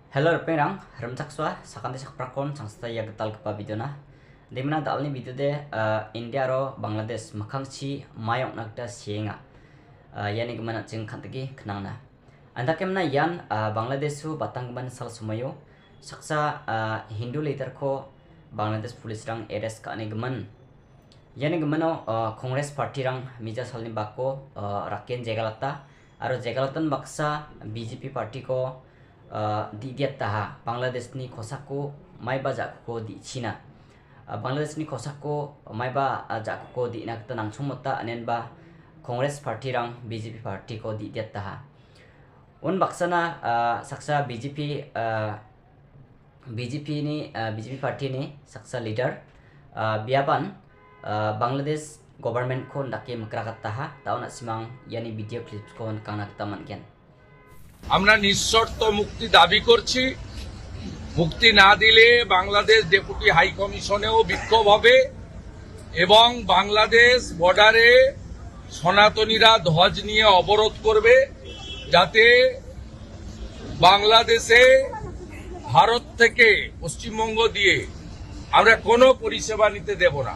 Hello pengrang, remcakswa sakante sakprakon sangsta ya getal kepa video na. Dimana dalni video de India ro Bangladesh makangchi mayok nakda sienga. Yani gemana jeng kantegi kenang na. Anda kemna yan Bangladesh hu batang geman sal sumayo saksa Hindu leader ko Bangladesh police rang arrest ka ane geman. Yani gemano Congress party rang mija salni bako raken jegalata aro jegalatan baksa BJP party ko di dia taha Bangladesh ni kosako mai ba jakko di China Bangladesh ni kosako mai ba jakko di nak tanang chumota anen ba Congress party rang BJP party ko di dia taha un baksana saksa BJP ni BJP party ni saksa leader biaban Bangladesh government ko ndake makrakat taha tauna simang yani video clips ko kana taman kian আমরা নিঃশর্ত মুক্তি দাবি করছি। মুক্তি না দিলে Bangladesh deputy high কমিশনেও বিক্ষোভ হবে এবং বাংলাদেশ বর্ডারে সনাতনীরা ধ্বজ নিয়ে অবরোধ করবে, যাতে বাংলাদেশে ভারত থেকে পশ্চিমবঙ্গ দিয়ে আমরা কোনো পরিষেবা নিতে দেব না।